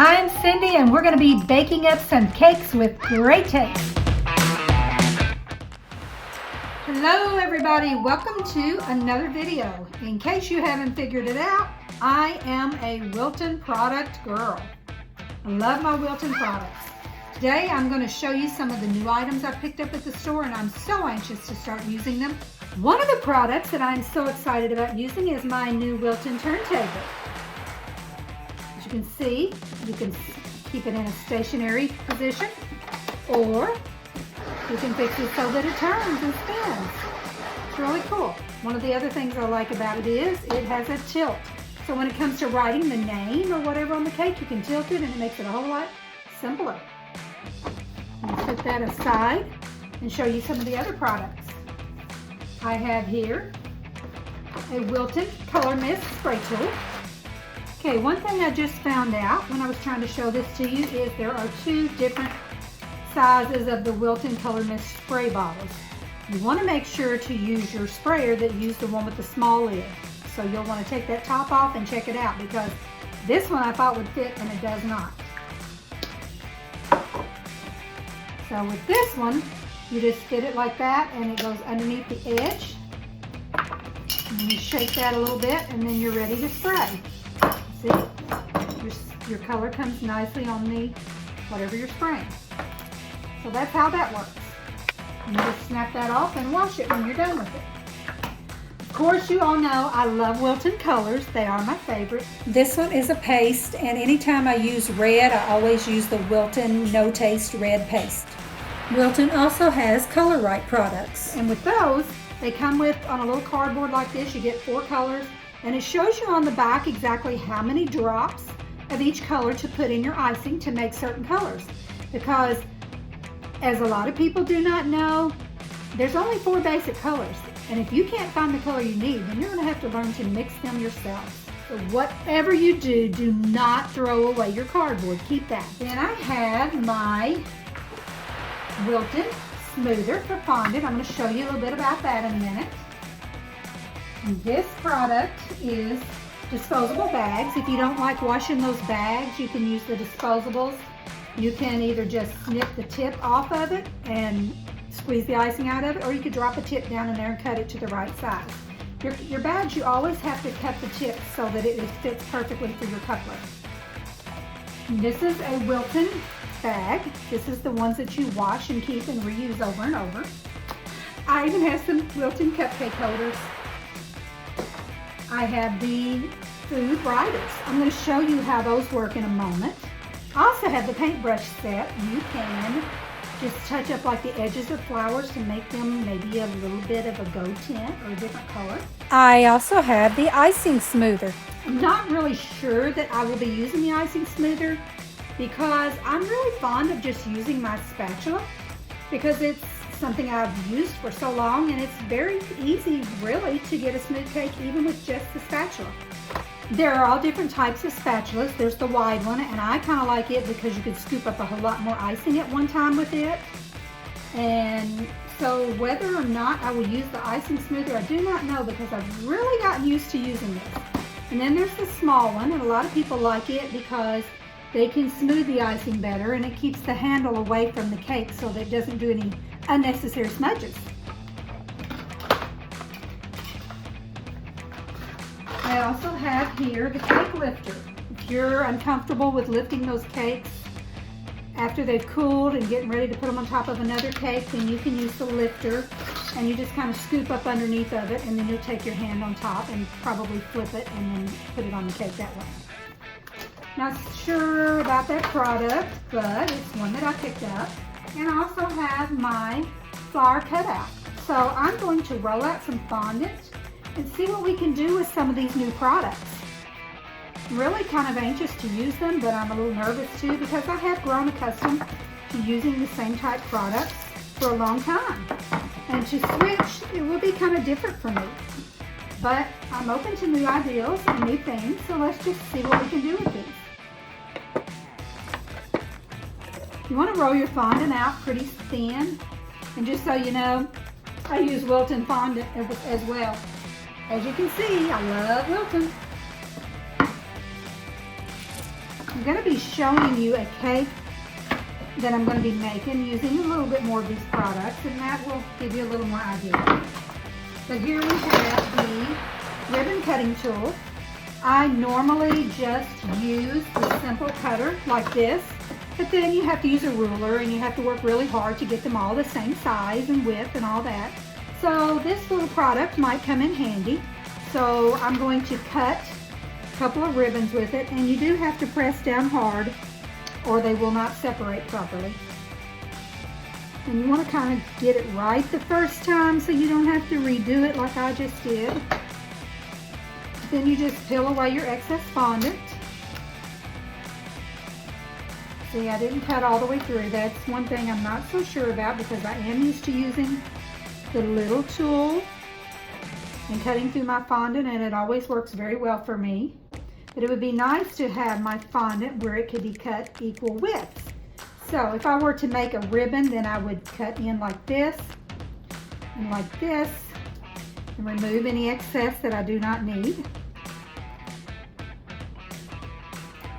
I'm Cindy and we're going to be baking up some cakes with great taste. Hello everybody, welcome to another video. In case you haven't figured it out, I am a Wilton product girl. I love my Wilton products. Today I'm going to show you some of the new items I picked up at the store and I'm so anxious to start using them. One of the products that I'm so excited about using is my new Wilton turntable. As you can see, you can keep it in a stationary position or you can fix it so that it turns and spins. It's really cool. One of the other things I like about it is it has a tilt. So when it comes to writing the name or whatever on the cake, you can tilt it and it makes it a whole lot simpler. I'll put that aside and show you some of the other products. I have here a Wilton Color Mist Spray Tool. Okay, one thing I just found out when I was trying to show this to you is there are two different sizes of the Wilton Color Mist spray bottles. You want to make sure to use your sprayer that used the one with the small lid. So you'll want to take that top off and check it out because this one I thought would fit and it does not. So with this one, you just fit it like that and it goes underneath the edge. And you shake that a little bit and then you're ready to spray. See, your color comes nicely on the whatever you're spraying. So that's how that works. And you just snap that off and wash it when you're done with it. Of course, you all know I love Wilton colors. They are my favorite. This one is a paste, and anytime I use red, I always use the Wilton No Taste Red Paste. Wilton also has Color Right products, and with those, they come with, on a little cardboard like this, you get 4 colors, and it shows you on the back exactly how many drops of each color to put in your icing to make certain colors. Because, as a lot of people do not know, there's only 4 basic colors. And if you can't find the color you need, then you're going to have to learn to mix them yourself. So whatever you do, do not throw away your cardboard. Keep that. Then I have my Wilton Smoother for fondant. I'm going to show you a little bit about that in a minute. And this product is disposable bags. If you don't like washing those bags, you can use the disposables. You can either just snip the tip off of it and squeeze the icing out of it, or you could drop a tip down in there and cut it to the right size. Your bags, you always have to cut the tips so that it fits perfectly for your cutlery. And this is a Wilton bag. This is the ones that you wash and keep and reuse over and over. I even have some Wilton cupcake holders. I have the food writers. I'm going to show you how those work in a moment. I also have the paintbrush set. You can just touch up like the edges of flowers to make them maybe a little bit of a gold tint or a different color. I also have the icing smoother. I'm not really sure that I will be using the icing smoother because I'm really fond of just using my spatula because it's something I've used for so long and it's very easy really to get a smooth cake even with just the spatula. There are all different types of spatulas. There's the wide one, and I kind of like it because you can scoop up a whole lot more icing at one time with it. And so whether or not I will use the icing smoother, I do not know because I've really gotten used to using this. And then there's the small one, and a lot of people like it because they can smooth the icing better and it keeps the handle away from the cake so that it doesn't do any unnecessary smudges. I also have here the cake lifter. If you're uncomfortable with lifting those cakes after they've cooled and getting ready to put them on top of another cake, then you can use the lifter and you just kind of scoop up underneath of it and then you'll take your hand on top and probably flip it and then put it on the cake that way. Not sure about that product, but it's one that I picked up. And I also have my flower cutout. So I'm going to roll out some fondant and see what we can do with some of these new products. I'm really kind of anxious to use them, but I'm a little nervous too because I have grown accustomed to using the same type products for a long time. And to switch, it will be kind of different for me. But I'm open to new ideas and new things, so let's just see what we can do with these. You want to roll your fondant out pretty thin. And just so you know, I use Wilton fondant as well. As you can see, I love Wilton. I'm going to be showing you a cake that I'm going to be making using a little bit more of these products, and that will give you a little more idea. So here we have the ribbon cutting tool. I normally just use the simple cutter like this, but then you have to use a ruler and you have to work really hard to get them all the same size and width and all that. So this little product might come in handy. So I'm going to cut a couple of ribbons with it, and you do have to press down hard or they will not separate properly. And you want to kind of get it right the first time so you don't have to redo it like I just did. Then you just peel away your excess fondant. See, I didn't cut all the way through. That's one thing I'm not so sure about because I am used to using the little tool and cutting through my fondant, and it always works very well for me. But it would be nice to have my fondant where it could be cut equal widths. So if I were to make a ribbon, then I would cut in like this and like this and remove any excess that I do not need.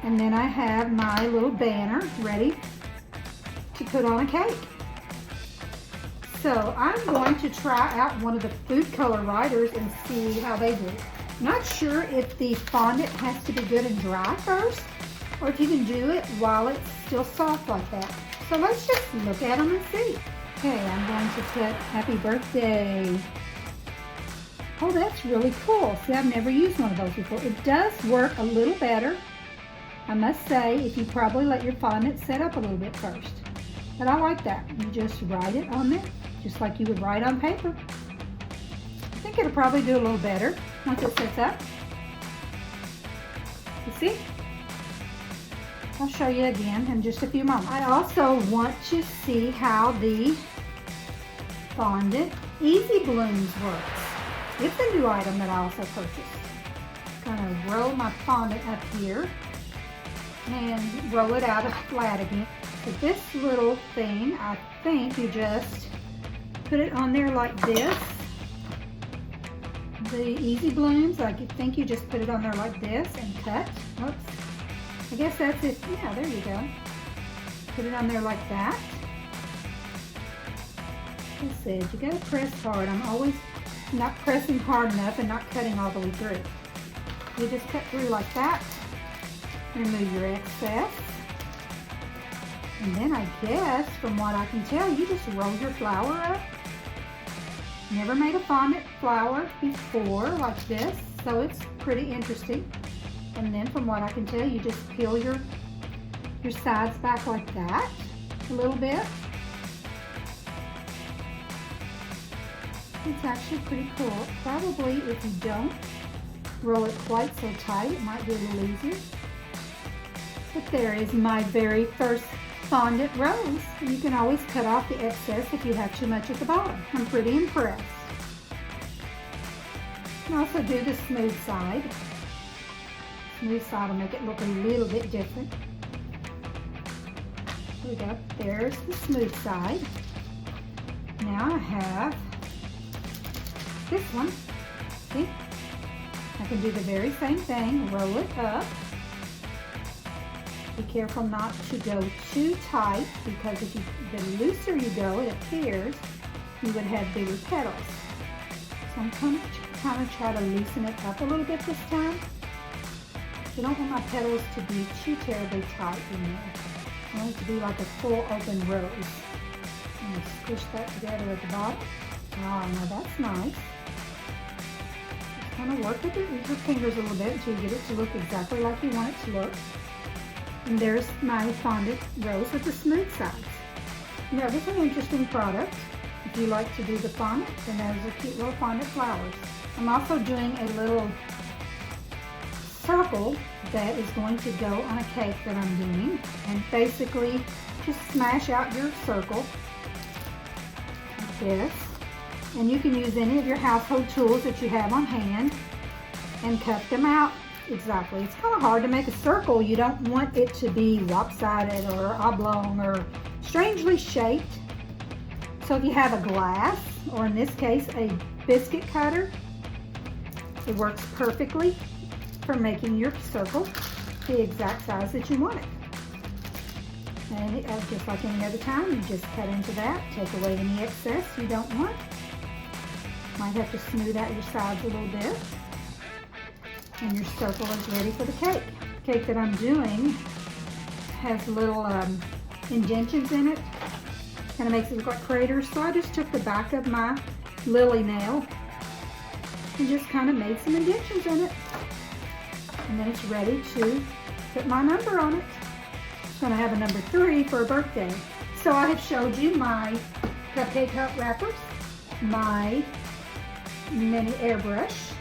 And then I have my little banner ready to put on a cake. So I'm going to try out one of the food color writers and see how they do. Not sure if the fondant has to be good and dry first, or if you can do it while it's still soft like that. So let's just look at them and see. Okay, I'm going to put happy birthday. Oh, that's really cool. See, I've never used one of those before. It does work a little better, I must say, if you probably let your fondant set up a little bit first. But I like that. You just write it on there, just like you would write on paper. I think it'll probably do a little better once it sets up. You see? I'll show you again in just a few moments. I also want to see how the fondant Easy Blooms works. It's a new item that I also purchased. I'm going to roll my fondant up here and roll it out flat again. So this little thing, I think you just put it on there like this. The Easy Blooms, I think you just put it on there like this and cut. Oops. I guess that's it. Yeah, there you go. Put it on there like that. Like I said, you gotta press hard. I'm always not pressing hard enough and not cutting all the way through. You just cut through like that. Remove your excess. And then I guess, from what I can tell, you just roll your flour up. Never made a fondant flour before like this, so it's pretty interesting. And then from what I can tell, you just peel your sides back like that a little bit. It's actually pretty cool. Probably if you don't roll it quite so tight, it might be a little easier. But there is my very first fondant rose. You can always cut off the excess if you have too much at the bottom. I'm pretty impressed. You can also do the smooth side. Smooth side will make it look a little bit different. There we go. There's the smooth side. Now I have this one. See? I can do the very same thing. Roll it up. Be careful not to go too tight, because if the looser you go, it appears you would have bigger petals. So I'm kind of try to loosen it up a little bit this time. I don't want my petals to be too terribly tight in there. I want it to be like a full open rose. I'm going to squish that together at the bottom. Oh, now that's nice. Just kind of work with it with your fingers a little bit until you get it to look exactly like you want it to look. And there's my fondant rose with the smooth sides. Now, this is an interesting product. If you like to do the fondant, then those are cute little fondant flowers. I'm also doing a little circle that is going to go on a cake that I'm doing. And basically, just smash out your circle like this. And you can use any of your household tools that you have on hand and cut them out. Exactly. It's kind of hard to make a circle. You don't want it to be lopsided or oblong or strangely shaped. So if you have a glass, or in this case a biscuit cutter, it works perfectly for making your circle. the exact size that you want it. And just like any other time, you just cut into that, take away any excess you don't want. Might have to smooth out your sides a little bit. And your circle is ready for the cake. The cake that I'm doing has little indentions in it. Kind of makes it look like craters. So I just took the back of my lily nail and just kind of made some indentions in it. And then it's ready to put my number on it. It's going to have a number 3 for a birthday. So I have showed you my cupcake cup wrappers, my mini airbrush,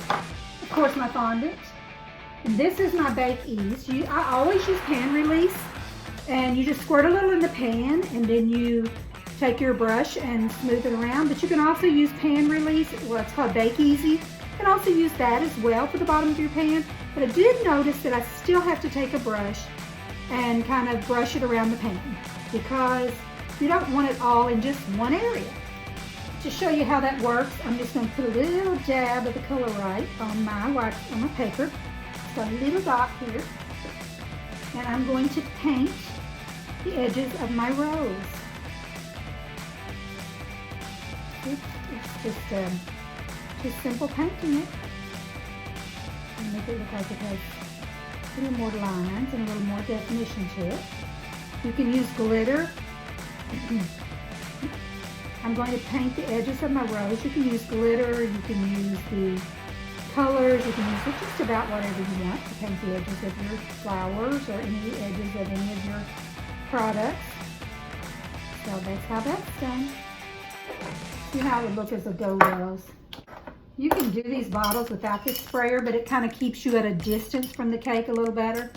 of course my fondant. And this is my Bake Ease. I always use pan release, and you just squirt a little in the pan and then you take your brush and smooth it around. But you can also use pan release, well, it's called Bake Easy. You can also use that as well for the bottom of your pan. But I did notice that I still have to take a brush and kind of brush it around the pan because you don't want it all in just one area. To show you how that works, I'm just going to put a little dab of the Color Right on my paper. Just a little dot here. And I'm going to paint the edges of my rose. It's just simple painting it. And make it look like it has a little more lines and a little more definition to it. You can use glitter. I'm going to paint the edges of my rose. You can use glitter, you can use the colors, you can use just about whatever you want to paint the edges of your flowers or any edges of any of your products. So that's how that's done. See how it would look as a dough rose. You can do these bottles without this sprayer, but it kind of keeps you at a distance from the cake a little better.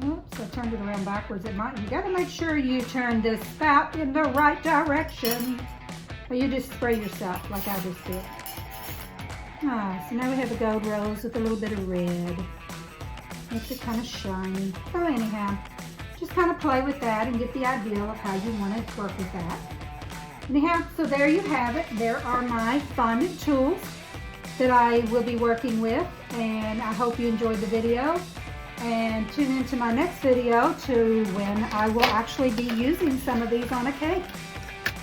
Oops, I turned it around backwards. You got to make sure you turn this spout in the right direction, or you just spray yourself like I just did. So now we have a gold rose with a little bit of red. Makes it kind of shiny. So anyhow, just kind of play with that and get the idea of how you want to work with that. Anyhow, so there you have it. There are my fondant tools that I will be working with, and I hope you enjoyed the video. And tune into my next video to when I will actually be using some of these on a cake.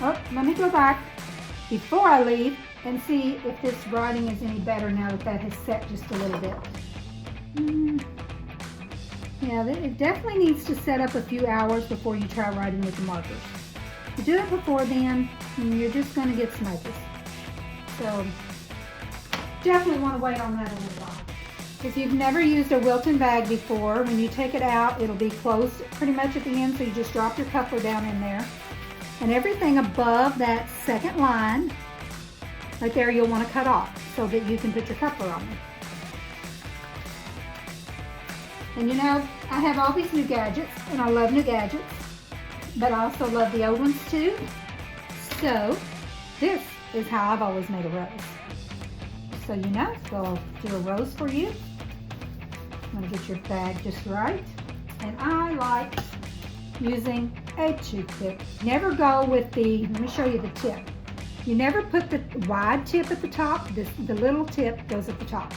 Oh, let me go back before I leave and see if this writing is any better now that has set just a little bit. Yeah, it definitely needs to set up a few hours before you try writing with the markers. If you do it before then, you're just going to get smokers. So definitely want to wait on that a little while. If you've never used a Wilton bag before, when you take it out, it'll be closed pretty much at the end, so you just drop your coupler down in there. And everything above that second line, right there, you'll want to cut off so that you can put your coupler on there. And you know, I have all these new gadgets, and I love new gadgets, but I also love the old ones too. So this is how I've always made a rose. So you know, so I'll do a rose for you. I'm going to get your bag just right. And I like using a toothpick. Never go with the, let me show you the tip. You never put the wide tip at the top. The little tip goes at the top.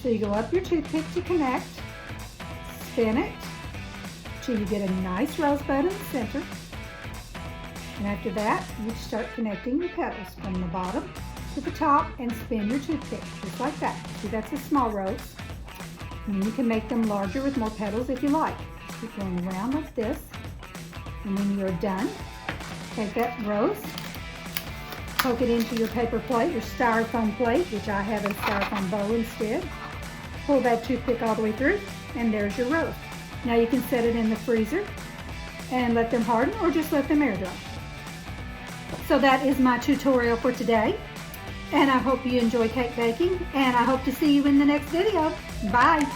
So you go up your toothpick to connect, spin it till you get a nice rosebud in the center. And after that, you start connecting your petals from the bottom to the top and spin your toothpick just like that. See, that's a small rose. And you can make them larger with more petals if you like. Keep going around like this. And when you're done, take that rose, poke it into your paper plate, your styrofoam plate, which I have a styrofoam bowl instead. Pull that toothpick all the way through, and there's your rose. Now you can set it in the freezer and let them harden, or just let them air dry. So that is my tutorial for today. And I hope you enjoy cake baking, and I hope to see you in the next video. Bye.